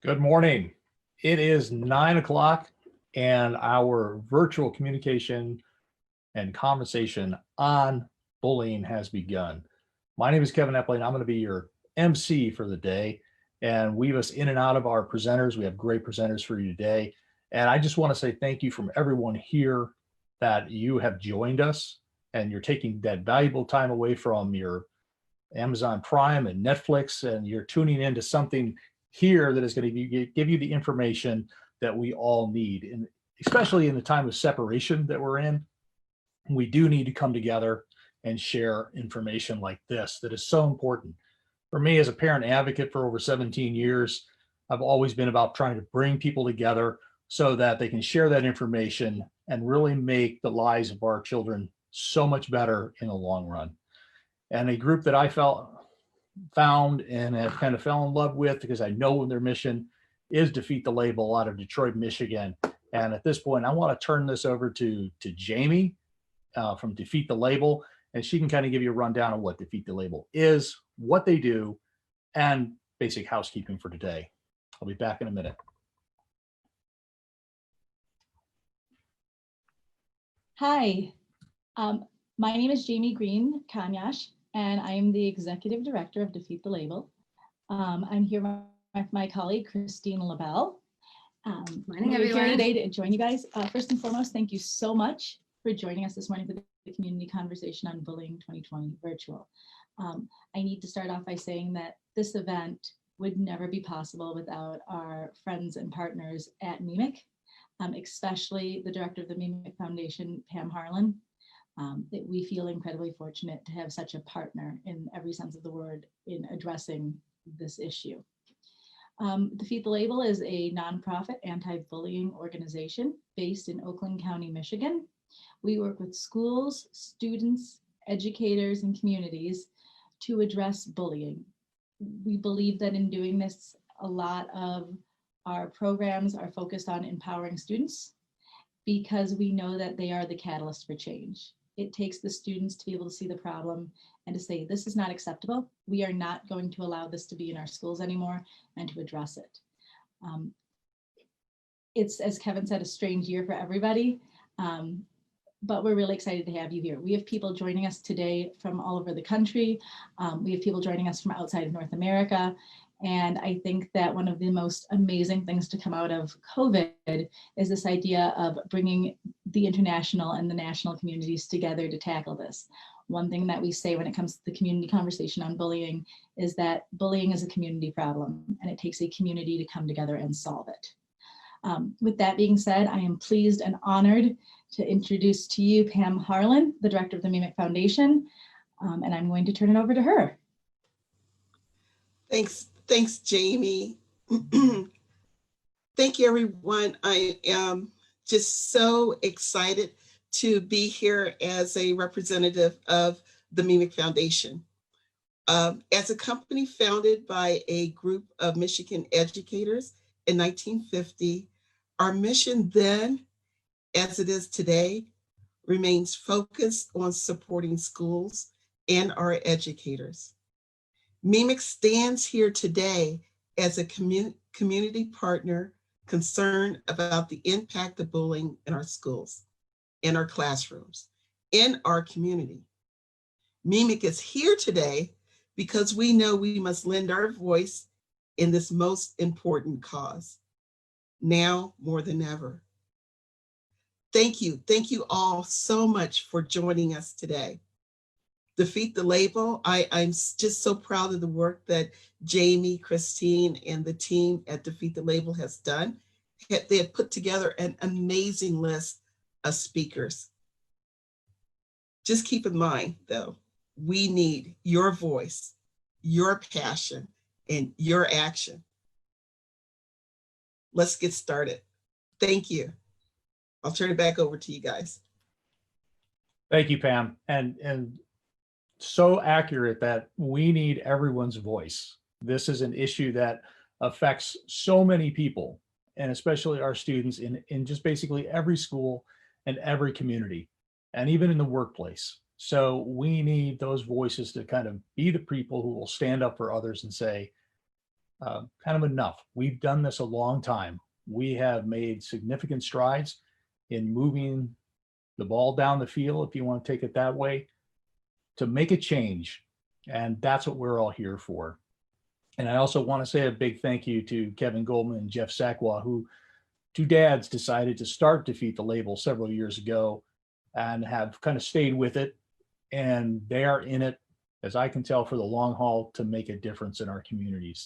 Good morning. It is 9 o'clock and our virtual communication and conversation on bullying has begun. My name is Kevin Epling. I'm going to be your MC for the day and weave us in and out of our presenters. We have great presenters for you today. And I just want to say thank you from everyone here that you have joined us and you're taking that valuable time away from your Amazon Prime and Netflix, and you're tuning into something here that is going to give you the information that we all need. And especially in the time of separation that we're in, we do need to come together and share information like this that is so important. For me, as a parent advocate for over 17 years, I've always been about trying to bring people together so that they can share that information and really make the lives of our children so much better in the long run. And a group that I found and have kind of fell in love with because I know their mission is Defeat the Label out of Detroit, Michigan. And at this point, I want to turn this over to Jamie from Defeat the Label, and she can kind of give you a rundown of what Defeat the Label is, what they do, and basic housekeeping for today. I'll be back in a minute. Hi, my name is Jamie Greene, Kaniarz, and I am the Executive Director of Defeat the Label. I'm here with my colleague, Christine LaBelle. Morning, we're everyone. Here today to join you guys. First and foremost, thank you so much for joining us this morning for the community conversation on bullying 2020 virtual. I need to start off by saying that this event would never be possible without our friends and partners at Meemic, especially the director of the Meemic Foundation, Pam Harlin. That we feel incredibly fortunate to have such a partner in every sense of the word in addressing this issue. Defeat the Label is a nonprofit anti-bullying organization based in Oakland County, Michigan. We work with schools, students, educators, and communities to address bullying. We believe that in doing this, a lot of our programs are focused on empowering students because we know that they are the catalyst for change. It takes the students to be able to see the problem and to say, this is not acceptable. We are not going to allow this to be in our schools anymore, and to address it. It's, as Kevin said, a strange year for everybody, but we're really excited to have you here. We have people joining us today from all over the country. We have people joining us from outside of North America. And I think that one of the most amazing things to come out of COVID is this idea of bringing the international and the national communities together to tackle this. One thing that we say when it comes to the community conversation on bullying is that bullying is a community problem and it takes a community to come together and solve it. With that being said, I am pleased and honored to introduce to you Pam Harlin, the director of the Meemic Foundation, and I'm going to turn it over to her. Thanks, Jamie. Thank you, everyone. I am just so excited to be here as a representative of the Meemic Foundation. As a company founded by a group of Michigan educators in 1950, our mission then, as it is today, remains focused on supporting schools and our educators. Meemic stands here today as a community partner concerned about the impact of bullying in our schools, in our classrooms, in our community. Meemic is here today because we know we must lend our voice in this most important cause, now more than ever. Thank you all so much for joining us today. Defeat the Label. I'm just so proud of the work that Jamie, Christine, and the team at Defeat the Label has done. They have put together an amazing list of speakers. Just keep in mind, though, we need your voice, your passion, and your action. Let's get started. Thank you. I'll turn it back over to you guys. Thank you, Pam. And so accurate that we need everyone's voice. This is an issue that affects so many people, and especially our students in just basically every school and every community, and even in the workplace. So we need those voices to kind of be the people who will stand up for others and say, kind of enough. We've done this a long time. We have made significant strides in moving the ball down the field, if you want to take it that way, to make a change. And that's what we're all here for. And I also want to say a big thank you to Kevin Goldman and Jeff Sakwa, who, two dads, decided to start Defeat the Label several years ago and have kind of stayed with it. And they are in it, as I can tell, for the long haul to make a difference in our communities.